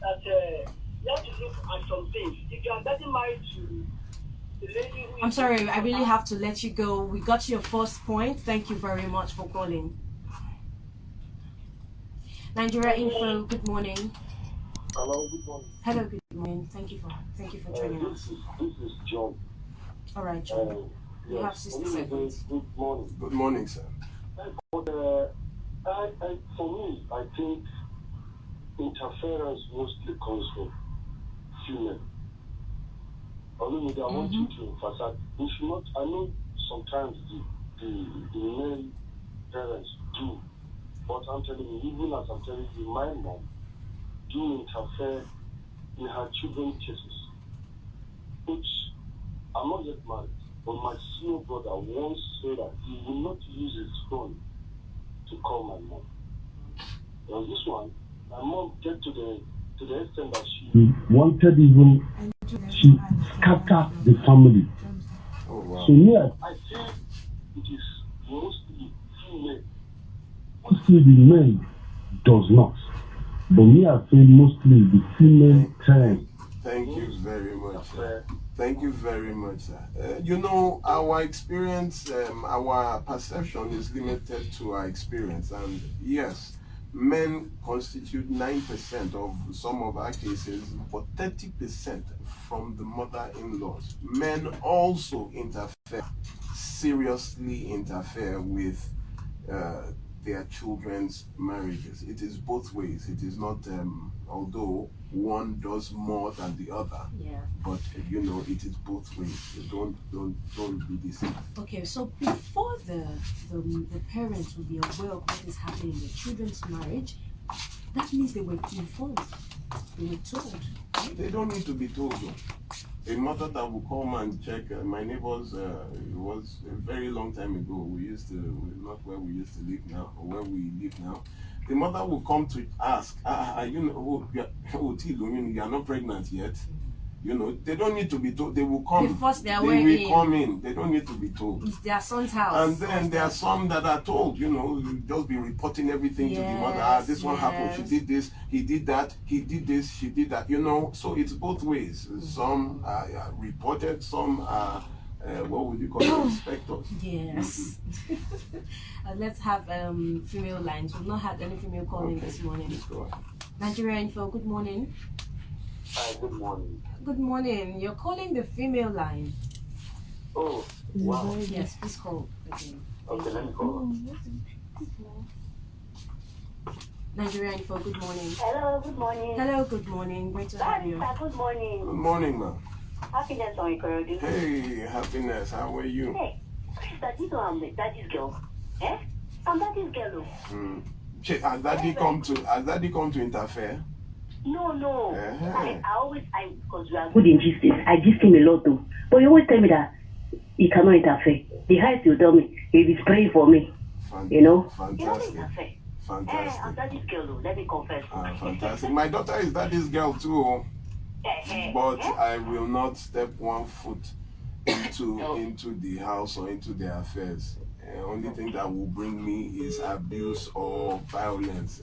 that you have to look at some things. If you are getting married to the lady who I'm sorry, I really have to let you go. We got your first point. Thank you very much for calling. Nigeria Info, good morning. Hello, good morning. Hello, good morning. Thank you for joining us. This is John. All right, John. You have 60 seconds. Good morning. Good morning, sir. But for me, I think interference mostly comes from female. Olumide, I want you to emphasize. We should not. I know sometimes the male parents do, but I'm telling you, even as I'm telling you, my mom do interfere in her children's cases. Which I'm not yet married, but my senior brother once said that he will not use his phone to call my mom. Now this one, my mom get to the extent that she wanted even she scattered the family. Oh, wow. So yeah, I feel it is mostly female. Mostly the men does not. But me, I feel mostly the female parents. Thank you very much, sir. Thank you very much, sir. You know, our experience, our perception is limited to our experience. And yes, men constitute 9% of some of our cases, but 30% from the mother-in-laws. Men also seriously interfere with their children's marriages. It is both ways. It is not, although one does more than the other. Yeah. But you know, it is both ways. So don't be deceived. Okay, so before the parents will be aware of what is happening in the children's marriage, that means they were informed. They were told. Right? They don't need to be told though. A mother that will come and check my neighbors, it was a very long time ago. We used to, not where we used to live now, or where we live now. The mother will come to ask, you are not pregnant yet. You know, they don't need to be told. They will come. They will come in. They don't need to be told. It's their son's house. And then there are some that are told, you know, you just be reporting everything to the mother. This one happened, she did this, he did that, he did this, she did that, you know. So it's both ways. Some are reported, some are, what would you call it, inspectors. Yes. Let's have female lines. We've not had any female calling this morning. Let's go ahead. Nigeria Info, good morning. Hi, good morning. Good morning. You're calling the female line. Oh, wow. Yes, please call again. Okay, let me call. Nigeria Info, good morning. Hello, good morning. Hello, good morning. Great to have you. Good morning. Good morning, ma'am. Happiness on Ikorodu. Hey, Happiness, how are you? Hey, Daddy's girl. Eh? I'm Daddy's girl. Has Daddy come to interfere? No. Uh-huh. Because we are good in justice. I gist him a lot though. But you always tell me that he cannot interfere. The highest you tell me, he'll be praying for me. You know? Fantastic. Fantastic. I'm Daddy's girl, let me confess. Fantastic. My daughter is Daddy's girl too. But I will not step one foot into the house or into their affairs. Only thing that will bring me is abuse or violence.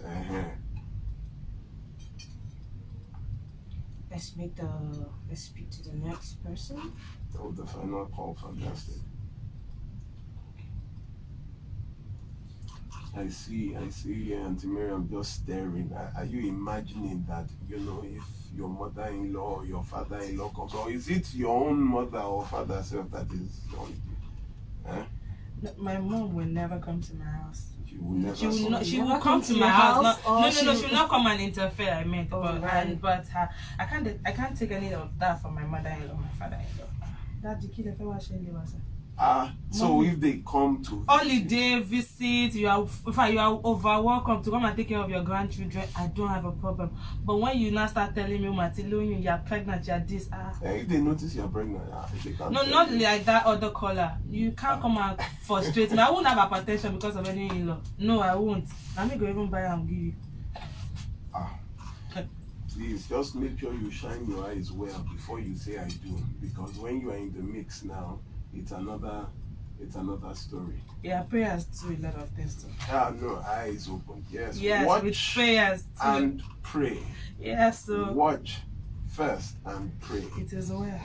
Let's speak to the next person. Oh, the final call, fantastic. I see, Auntie Miriam just staring. Are you imagining that, you know, if your mother-in-law or your father-in-law comes, or is it your own mother or father self that is on you? Huh? No, my mom will never come to my house. She will never. She will come to my house. No. She will not come and interfere. I meant, but I can't take any of that from my mother-in-law, my father-in-law. That the kid so if they come to holiday visit, you are over welcome to come and take care of your grandchildren. I don't have a problem. But when you now start telling me, Matilo, you are pregnant, you are this. If they notice you are pregnant, they can't. No, not like that other caller. You can't come and frustrate me. I won't have hypertension because of any in-law. No, I won't. I'm not going to even buy and give you. Please, just make sure you shine your eyes well before you say I do. Because when you are in the mix now, it's another it's another story. Yeah, prayers do a lot of things too. No, eyes open. Yes. Yes, Watch with prayers too. and pray. Yes, so Watch first and pray. it is well.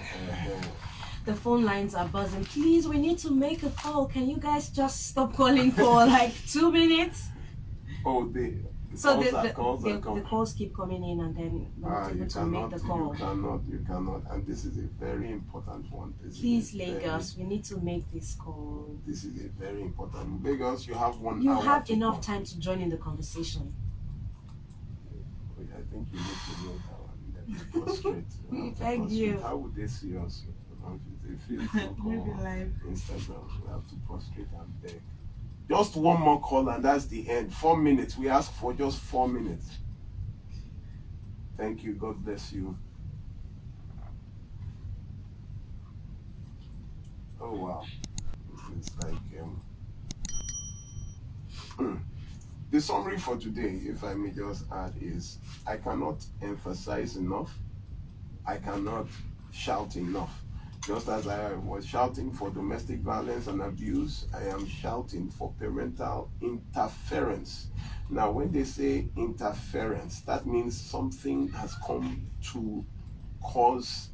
The phone lines are buzzing. Please, we need to make a call. Can you guys just stop calling for like 2 minutes? Oh, the calls keep coming in, and then we're not able to make the call. You cannot, and this is a very important one. Please, Lagos, we need to make this call. This is a very important. Lagos, you have 1 hour. You have enough time to join in the conversation. I think you need to know that one. Prostrate. Thank you. How would they see us? Facebook or Instagram, we have to prostrate and beg. Just one more call and that's the end. 4 minutes. We ask for just 4 minutes. Thank you. God bless you. Oh wow. It's like the summary for today, if I may just add, is I cannot emphasize enough. I cannot shout enough. Just as I was shouting for domestic violence and abuse, I am shouting for parental interference. Now, when they say interference, that means something has come to cause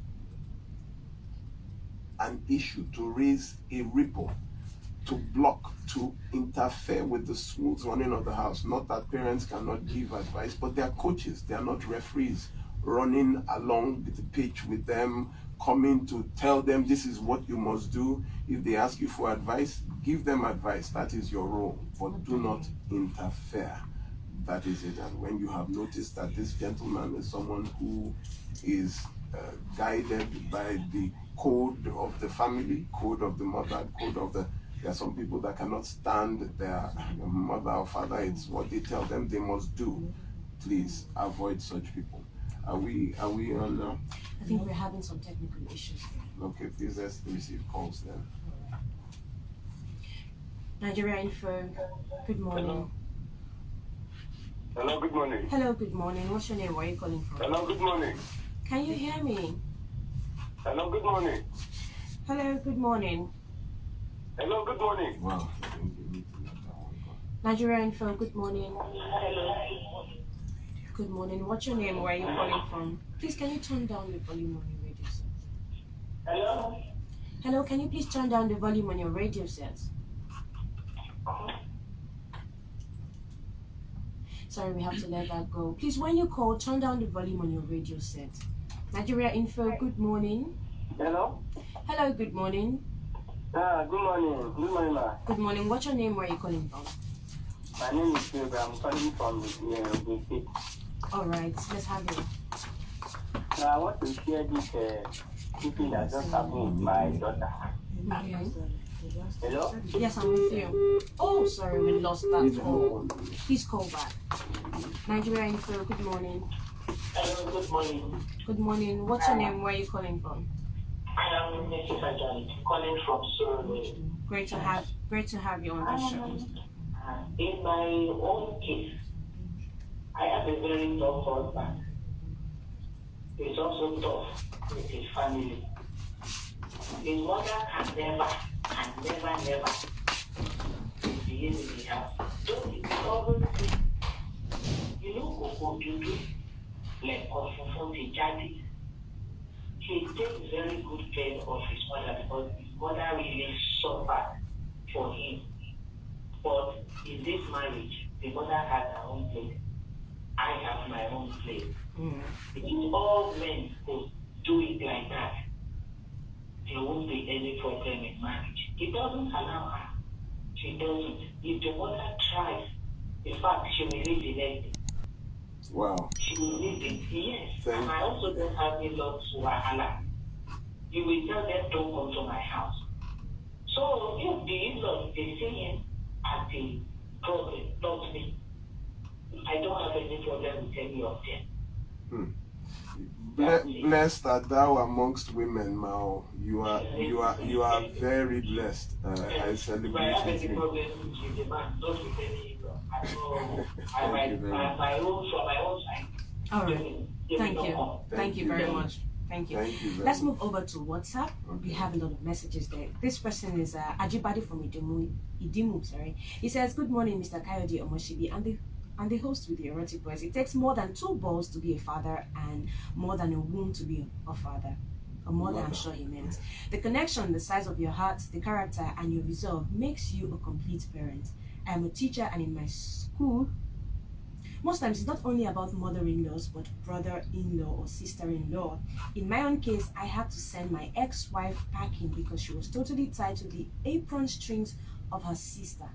an issue, to raise a ripple, to block, to interfere with the smooth running of the house. Not that parents cannot give advice, but they are coaches, they are not referees running along the pitch with them, coming to tell them this is what you must do. If they ask you for advice, give them advice. That is your role, but do not interfere. That is it. And when you have noticed that this gentleman is someone who is guided by the code of the family, code of the mother, there are some people that cannot stand their mother or father. It's what they tell them they must do. Please avoid such people. Are we on now? I think we're having some technical issues. Okay, please let's receive calls then. Nigeria Info, good morning. Hello, good morning. Hello, good morning. What's your name? Where are you calling from? Hello, good morning. Can you hear me? Hello, good morning. Hello, good morning. Hello, good morning. Wow. Nigeria Info, good morning. Good morning. What's your name? Where are you calling from? Please, can you turn down the volume on your radio set? Hello? Hello, can you please turn down the volume on your radio set? Sorry, we have to let that go. Please, when you call, turn down the volume on your radio set. Nigeria Info, good morning. Hello? Hello, good morning. Good morning. Good morning, ma. Good morning. What's your name? Where are you calling from? My name is Silver. I'm calling from the state. All right, let's have it. I want to share this thing that just happened with my daughter. Okay. Hello? Yes, I'm with you. Oh, sorry, we lost that call. Please call back. Nigeria Info, good morning. Hello, good morning. Good morning. What's your name? Where are you calling from? I am Mrs. Ajani, calling from Soars. Great to have you on the show. In my own case, I have a very tough husband. He's also tough with his family. His mother can never behave in the house. Don't you always say, you know, Koko Dudu, like Kofufu Tijati. He takes very good care of his mother because his mother really suffered for him. But in this marriage, the mother has her own place. I have my own place. If all men could do it like that, there won't be any problem in marriage. It doesn't allow her. She doesn't. If the mother tries, in fact, she will leave the lady. Wow. She will leave it. Yes. And I also don't have a lot to wahala. You will tell them, don't come to my house. So if the in-laws, they say at the problem, not me. I don't have any problem with any of them. Blessed art thou amongst women, Mao. You are very blessed. I celebrate If I have with any you. problem with the man, not with any in-law. I my own from my own side. All right. Thank you. Thank you very much. Thank you. Thank you very Let's much. move over to WhatsApp. We have a lot of messages there. This person is Ajibade from Idimu, sorry. He says, "Good morning, Mr. Kayode Omosebi and the host with the erotic voice. It takes more than 2 balls to be a father and more than a womb to be a father." Or more than I'm sure he meant. The connection, the size of your heart, the character, and your resolve makes you a complete parent. I am a teacher, and in my school, most times it's not only about mother-in-laws, but brother-in-law or sister-in-law. In my own case, I had to send my ex-wife packing because she was totally tied to the apron strings of her sister.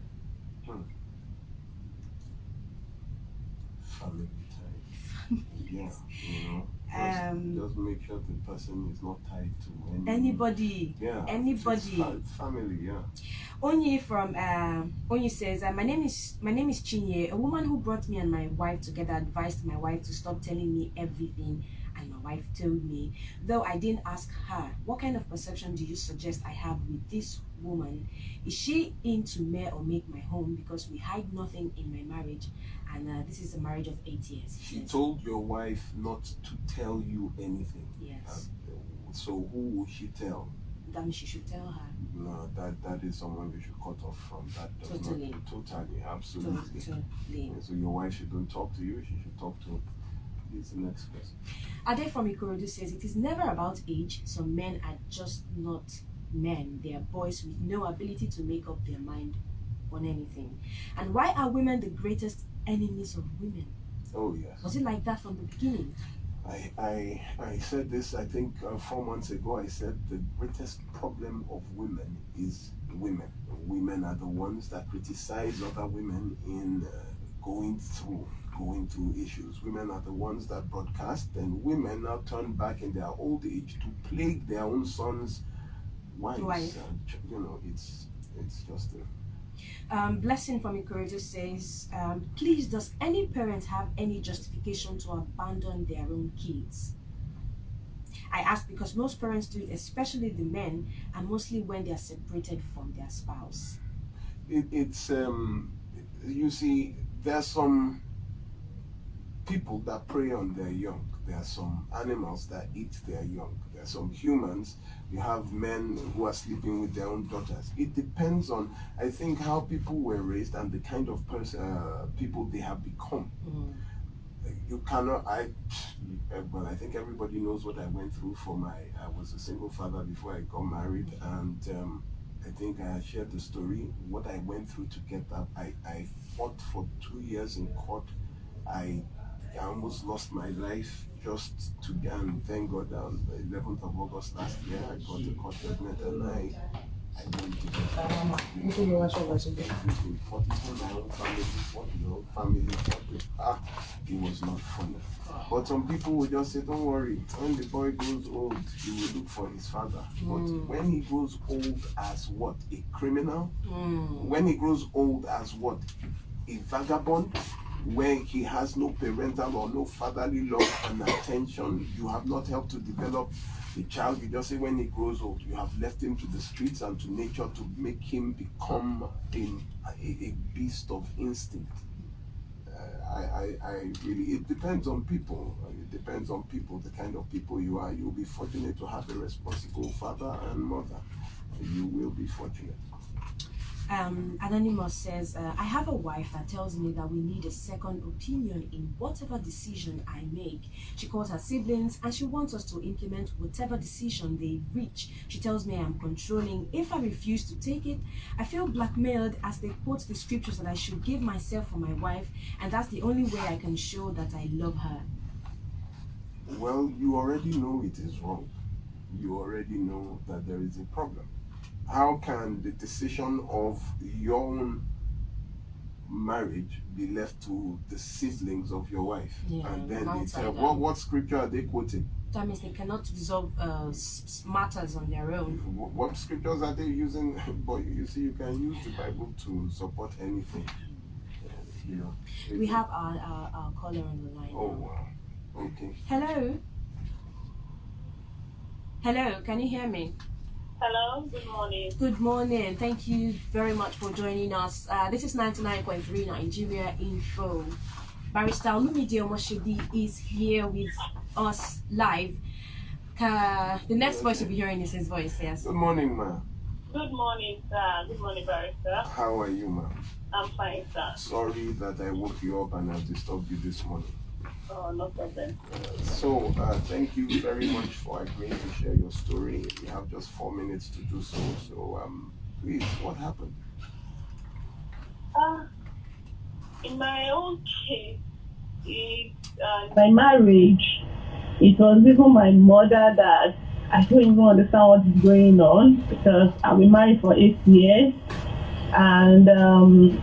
Family time. Yeah, you know. Just make sure the person is not tied to anybody. Yeah, anybody. It's family. Yeah. Onyi from Onyi says, my name is Chinye. A woman who brought me and my wife together advised my wife to stop telling me everything, and my wife told me, though I didn't ask her, what kind of perception do you suggest I have with this woman? Is she into me or make my home? Because we hide nothing in my marriage, and this is a marriage of 8 years. She told your wife not to tell you anything. Yes. So who will she tell? That means she should tell her. No, that is someone we should cut off from. That does Totally. not totally, absolutely. Totally. So your wife shouldn't talk to you. She should talk to. It's the next person. Ade from Ikorodu says, it is never about age. Some men are just not men. They are boys with no ability to make up their mind on anything. And why are women the greatest enemies of women? Oh yes. Was it like that from the beginning? I said this, I think 4 months ago. I said the greatest problem of women is women. Women are the ones that criticize other women in going through issues. Women are the ones that broadcast, and women now turn back in their old age to plague their own sons' wives. You know, it's just Blessing from Ikorodu says, please, does any parent have any justification to abandon their own kids? I ask because most parents do it, especially the men, and mostly when they are separated from their spouse. It's you see, there's some people that prey on their young. There are some animals that eat their young. There are some humans. You have men who are sleeping with their own daughters. It depends on, I think, how people were raised and the kind of people they have become. You cannot, I think everybody knows what I went through I was a single father before I got married, and I think I shared the story, what I went through to get that. I fought for 2 years in court. I almost lost my life just to get, and thank God on the 11th of August last year, I got the court judgment, and I went to everything, fought with my own family, fought with my own family, it was not funny. But some people will just say, don't worry, when the boy grows old, he will look for his father. But when he grows old as what? A criminal? When he grows old as what? A vagabond? Where he has no parental or no fatherly love and attention, you have not helped to develop the child. You just say when he grows old, you have left him to the streets and to nature to make him become a beast of instinct. I really, it depends on people. It depends on people, the kind of people you are. You'll be fortunate to have a responsible father and mother. You will be fortunate. Anonymous says, I have a wife that tells me that we need a second opinion in whatever decision I make. She calls her siblings and she wants us to implement whatever decision they reach. She tells me I am controlling. If I refuse to take it, I feel blackmailed, as they quote the scriptures that I should give myself for my wife, and that's the only way I can show that I love her. Well, you already know it is wrong. You already know that there is a problem. How can the decision of your own marriage be left to the siblings of your wife? And then they tell, what scripture are they quoting? That means they cannot resolve matters on their own. What scriptures are they using? But you see, you can use the Bible to support anything. You know. We have our caller on the line. Oh, wow. Okay. Hello. Hello, can you hear me? Hello, good morning. Good morning. Thank you very much for joining us. This is 99.3 Nigeria Info. Barrister Olumide Omosebi is here with us live. The next voice you'll be hearing is his voice, yes. Good morning, ma'am. Good morning, sir. Good morning, Barrister. How are you, ma'am? I'm fine, sir. Sorry that I woke you up and I disturbed you this morning. Oh, no problem. Thank you very much for agreeing to share your story. We have just 4 minutes to do so. Please, what happened? In my own case, my marriage, it was even my mother that I don't even understand what is going on, because I've been married for 8 years. And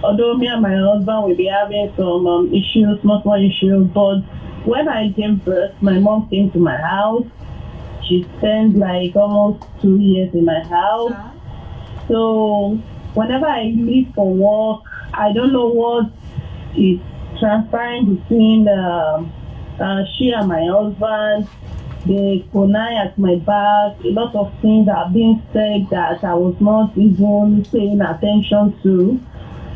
although me and my husband will be having some issues, small issues, but when I gave birth, my mom came to my house. She spent like almost 2 years in my house. So whenever I leave for work, I don't know what is transpiring between she and my husband. They connive at my back. A lot of things are being said that I was not even paying attention to.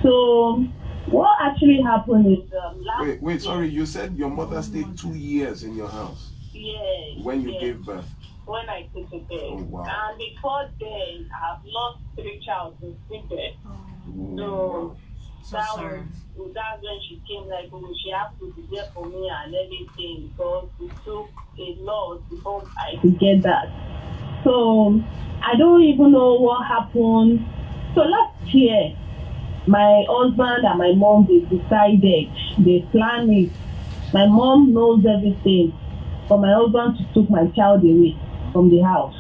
So what actually happened is wait, sorry, you said your mother stayed 2 years in your house? Yes. When you gave birth? When I took a birth. Oh, wow. And before then, I've lost 3 children since then. Wow. That's when she came, like, she has to be there for me and everything, because it took a lot before I could get that. So I don't even know what happened. So last year, my husband and my mom, they decided, they planned it. My mom knows everything. For my husband to take my child away from the house.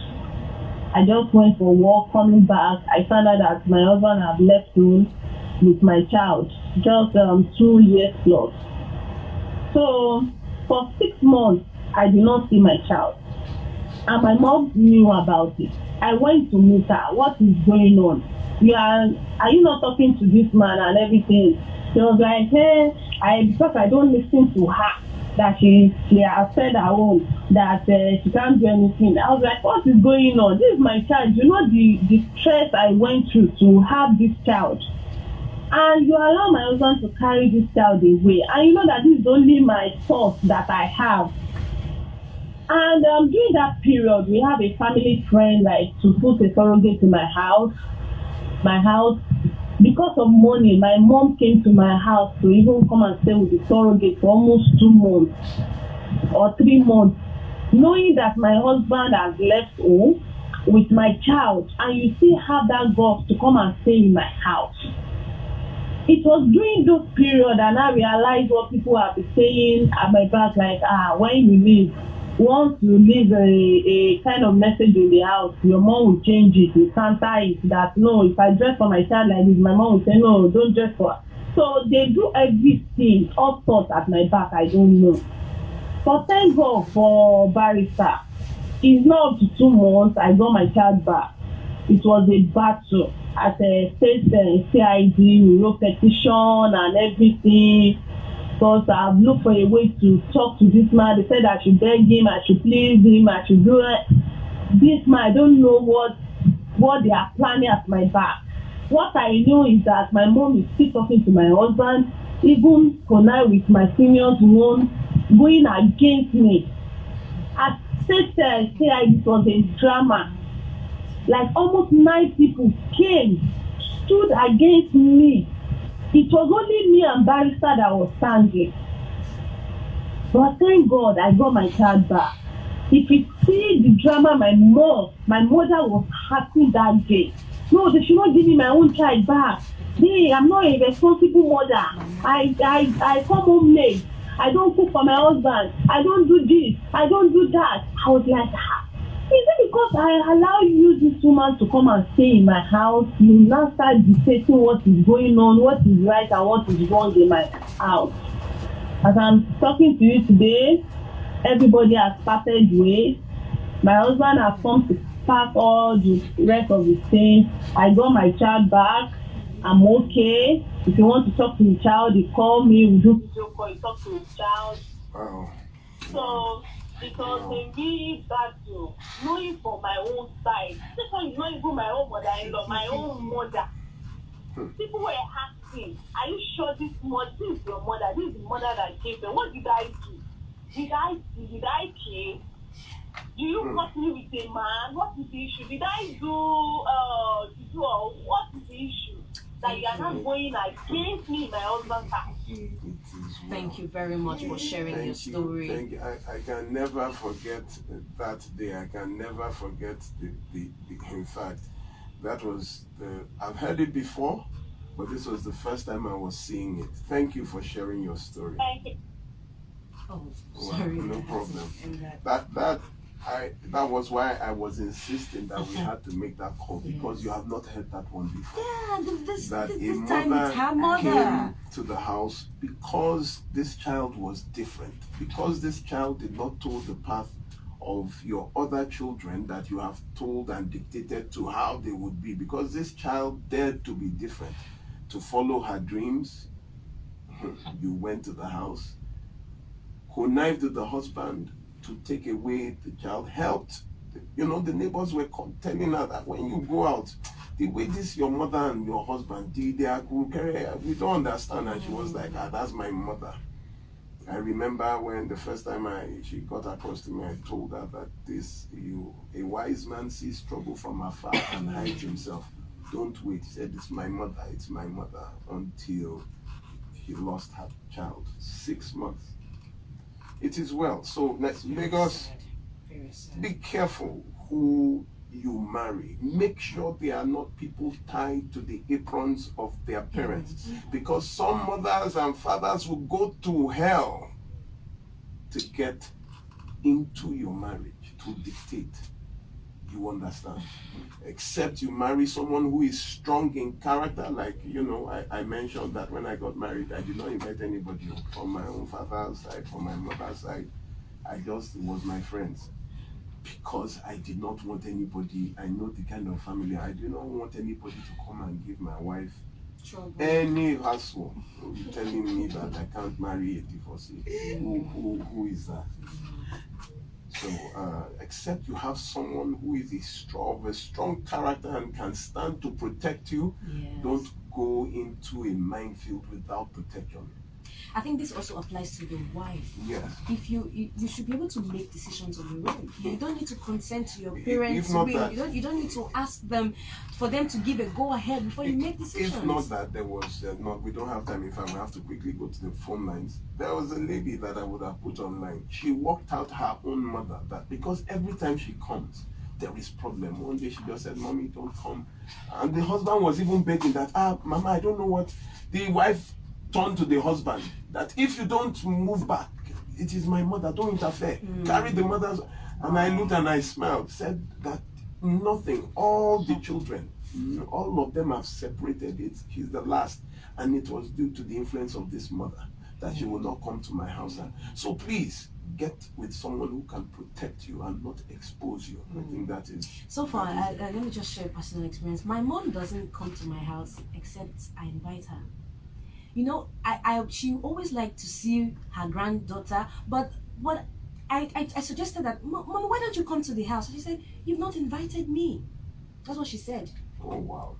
I just went for work, coming back, I found out that my husband had left home with my child, just 2 years plus. So for 6 months, I did not see my child. And my mom knew about it. I went to meet her. What is going on? Are you not talking to this man and everything? She was like, hey, because I don't listen to her, that she has said her own, that she can't do anything. I was like, what is going on? This is my child. You know the stress I went through to have this child. And you allow my husband to carry this child away. And you know that this is only my thought that I have. And during that period, we have a family friend, like, to put a surrogate in my house. Because of money, my mom came to my house to even come and stay with the surrogate for almost 2 months or 3 months, knowing that my husband has left home with my child, and you still have that guts to come and stay in my house. It was during those periods and I realized what people have been saying at my back, like, when you leave, once you leave a kind of message in the house, your mom will change it, will counter it, that no, if I dress for my child like this, my mom will say, no, don't dress for her. So they do everything, all sorts at my back, I don't know. But thank God for Barrister. It's not up to 2 months, I got my child back. It was a battle. At a state CID, we wrote petition and everything. Because I've looked for a way to talk to this man. They said I should beg him, I should please him, I should do it. This man, I don't know what they are planning at my back. What I know is that my mom is still talking to my husband, even connive with my seniors one, going against me. At state CID, it was a drama. Like almost 9 people came, stood against me. It was only me and Barrister that was standing. But thank God I got my child back. If you see the drama, my mother was happy that day. No, they should not give me my own child back. Hey, I'm not a responsible mother. I come home late. I don't cook for my husband. I don't do this. I don't do that. I was like, is it because I allow you, this woman, to come and stay in my house? You now start dictating what is going on, what is right and what is wrong in my house. As I'm talking to you today, everybody has parted ways. My husband has come to pack all the rest of the things. I got my child back. I'm okay. If you want to talk to the child, you call me. We do video call. You talk to the child. Wow. So it was a really battle, knowing from my own side. This one is not even my own mother-in-law, my own mother. People were asking, are you sure this is your mother? This is the mother that gave them. What did I do? Did I kill? Do you come brought me with a man? What is the issue? Did I do what is the issue? That you are not going against me, my husband's house. Thank you very much for sharing your story. Thank you. I can never forget that day. I can never forget the in fact, that was I've heard it before, but this was the first time I was seeing it. Thank you for sharing your story. Thank you. Oh, sorry. Well, no problem. That was why I was insisting that we had to make that call, because you have not heard that one before. Yeah, this that this a time it's her mother came to the house because this child was different, because this child did not toll the path of your other children that you have told and dictated to how they would be, because this child dared to be different, to follow her dreams. You went to the house, connived with the husband to take away the child, helped. You know, the neighbors were telling her that when you go out, the way this your mother and your husband did, they are we don't understand. And she was like, that's my mother. I remember when the first time she got across to me, I told her that a wise man sees trouble from afar and hides himself. Don't wait. He said, it's my mother, until he lost her child. 6 months. It is well. So let's Lagos, be careful who you marry. Make sure they are not people tied to the aprons of their parents, because some mothers and fathers will go to hell to get into your marriage, to dictate. You understand? Except you marry someone who is strong in character, like, you know, I mentioned that when I got married, I did not invite anybody from my own father's side, from my mother's side. It was my friends, because I did not want anybody. I know the kind of family. I do not want anybody to come and give my wife any hassle, telling me that I can't marry a divorcee. Who is that? So, except you have someone who is of a strong character and can stand to protect you, don't go into a minefield without protection. I think this also applies to the wife. Yes. If you should be able to make decisions on your own. You don't need to consent to your parents' will. You don't need to ask them for them to give a go ahead before you make decisions. If not that there was we don't have time. In fact, we have to quickly go to the phone lines. There was a lady that I would have put online. She worked out her own mother, that because every time she comes, there is problem. One day she just said, "Mommy, don't come," and the husband was even begging that, "Mama, I don't know what." The wife turned to the husband that if you don't move back, it is my mother, don't interfere. Carry the mother's. And I looked and I smiled, said that nothing, all the children, all of them have separated. She's the last, and it was due to the influence of this mother that she will not come to my house. So please get with someone who can protect you and not expose you. I think that is. So far, let me just share a personal experience. My mom doesn't come to my house except I invite her. You know, she always liked to see her granddaughter, but what I suggested that, Mama, why don't you come to the house? And she said, "You've not invited me." That's what she said. Oh wow.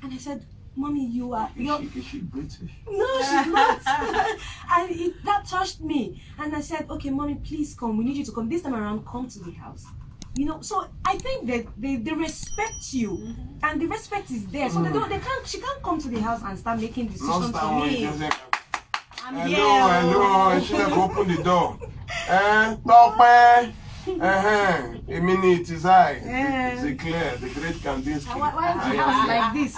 And I said, "Mommy, Is she British? No, she's not." And that touched me. And I said, "Okay, Mommy, please come. We need you to come. This time around, come to the house." You know, so I think that they respect you, and the respect is there. So she can't come to the house and start making decisions for me. Hello, she have opened the door. Talk, a minute is high. It's clear. The great Kandinsky. Why is the house like this?